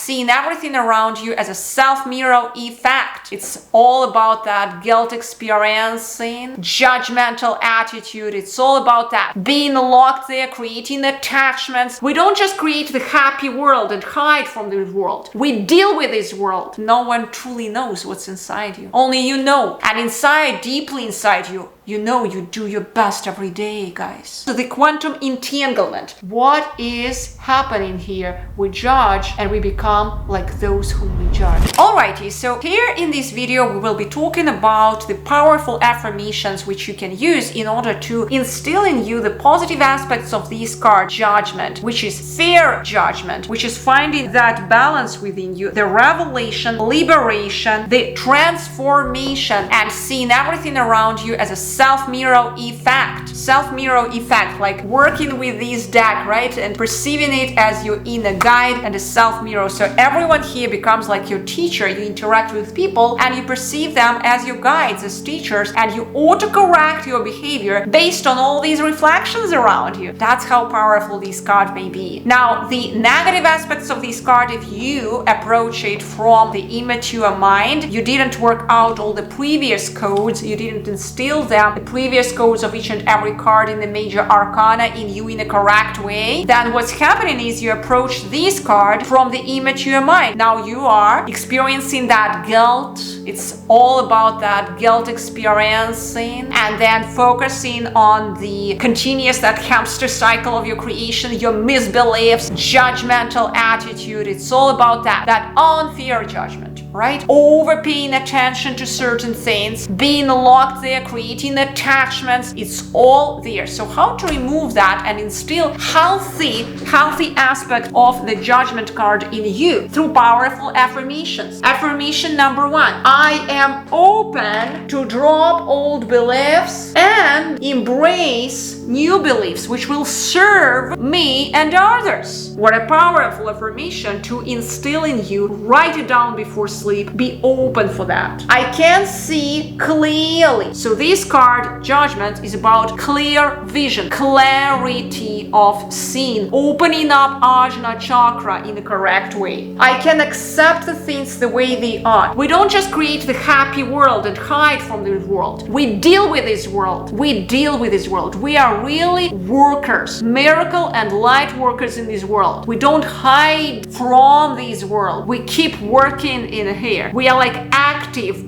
seeing everything around you as a self-mirror effect. It's all about that guilt experiencing, judgmental attitude. It's all about that. Being locked there, creating attachments. We don't just create the happy world and hide from the world. We deal with this world. No one truly knows what's inside you. Only you know. And inside, deeply inside you, you know you do your best every day, guys. So the quantum entanglement. What is happening here? We judge and we become like those whom we judge. Alrighty, so here in this video, we will be talking about the powerful affirmations which you can use in order to instill in you the positive aspects of this card, judgment, which is fair judgment, which is finding that balance within you, the revelation, liberation, the transformation, and seeing everything around you as a self-mirror effect. Self-mirror effect, like working with this deck, right? And perceiving it as your inner guide and a self-mirror. So everyone here becomes like your teacher. You interact with people and you perceive them as your guides, as teachers, and you auto-correct your behavior based on all these reflections around you. That's how powerful this card may be. Now, the negative aspects of this card, if you approach it from the immature mind, you didn't work out all the previous codes, you didn't instill them, the previous codes of each and every card in the major arcana in you in a correct way, then what's happening is you approach this card from the immature mind. Now you are experiencing that guilt. It's all about that guilt experiencing and then focusing on the continuous, that hamster cycle of your creation, your misbeliefs, judgmental attitude. It's all about that unfair judgment, right? Over paying attention to certain things, being locked there, creating attachments. It's all there. So how to remove that and instill healthy aspect of the judgment card in you? Through powerful affirmations. Affirmation number 1: I am open to drop old beliefs and embrace new beliefs which will serve me and others. What a powerful affirmation to instill in you. Write it down before sleep. Be open for that. I can see clearly. So this card, judgment, is about clear vision, clarity of seeing, opening up Ajna chakra in the correct way. I can accept the things the way they are. We don't just create the happy world and hide from the world. We deal with this world. We deal with this world. We are really workers, miracle and light workers in this world. We don't hide from this world. We keep working in here. We are like active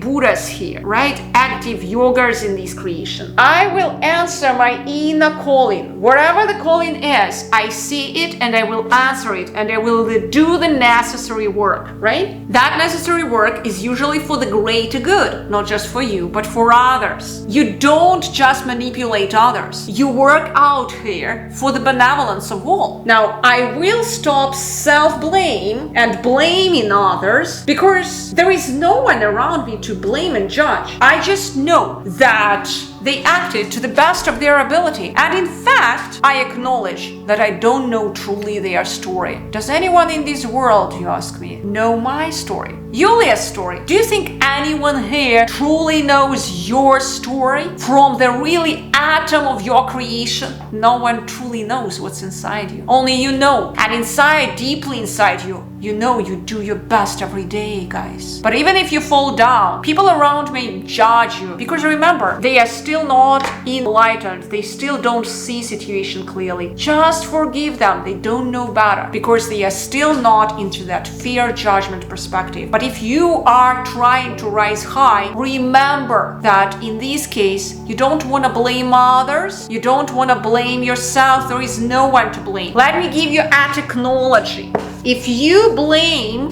Buddhas here, right? Active yogas in this creation. I will answer my inner calling. Wherever the calling is, I see it and I will answer it and I will do the necessary work, right? That necessary work is usually for the greater good, not just for you, but for others. You don't just manipulate others. You work out here for the benevolence of all. Now, I will stop self-blame and blaming others because there is no one around me to blame and judge. I just know that they acted to the best of their ability. And in fact, I acknowledge that I don't know truly their story. Does anyone in this world, you ask me, know my story? Yulia's story? Do you think anyone here truly knows your story from the really atom of your creation? No one truly knows what's inside you. Only you know. And inside, deeply inside you, you know you do your best every day, guys. But even if you fall down, people around may judge you because remember, they are still not enlightened. They still don't see situation clearly. Just forgive them. They don't know better because they are still not into that fear judgment perspective. But if you are trying to rise high, remember that in this case, you don't want to blame others. You don't want to blame yourself. There is no one to blame. Let me give you a technology. If you blame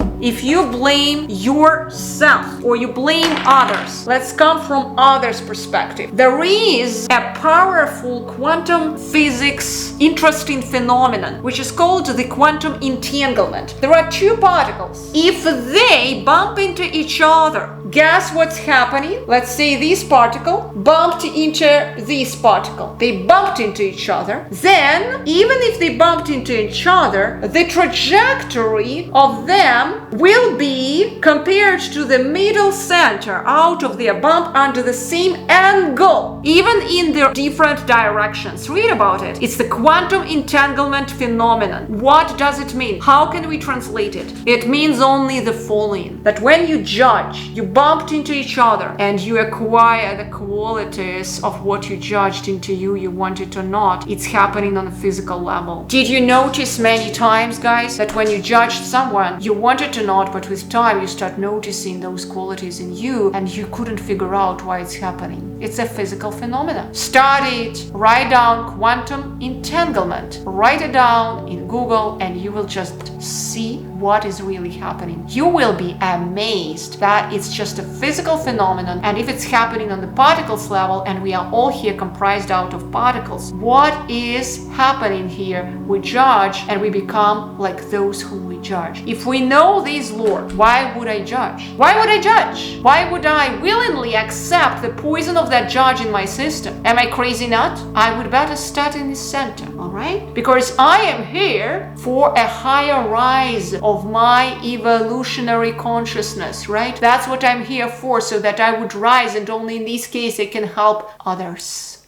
yourself or you blame others, let's come from others' perspective. There is a powerful quantum physics interesting phenomenon which is called the quantum entanglement. There are two particles. If they bump into each other, guess what's happening? Let's say this particle bumped into this particle. They bumped into each other. Then, even if they bumped into each other, the trajectory of them will be compared to the middle center out of their bump under the same angle, even in their different directions. Read about it. It's the quantum entanglement phenomenon. What does it mean? How can we translate it? It means only the following: that when you judge, you bumped into each other and you acquire the qualities of what you judged into you want it or not. It's happening on a physical level. Did you notice many times, guys, that when you judged someone, you wanted or not, but with time you start noticing those qualities in you and you couldn't figure out why it's happening? It's a physical phenomenon. Study it. Write down quantum entanglement. Write it down in Google and you will just see what is really happening. You will be amazed that it's just a physical phenomenon, and if it's happening on the particles level, and we are all here comprised out of particles, what is happening here? We judge and we become like those whom we judge. If we know this lore, why would I judge? Why would I judge? Why would I willingly accept the poison of that judge in my system? Am I crazy nut? I would better start in the center, all right? Because I am here for a higher rise of my evolutionary consciousness, right? That's what I'm here for, so that I would rise, and only in this case I can help others.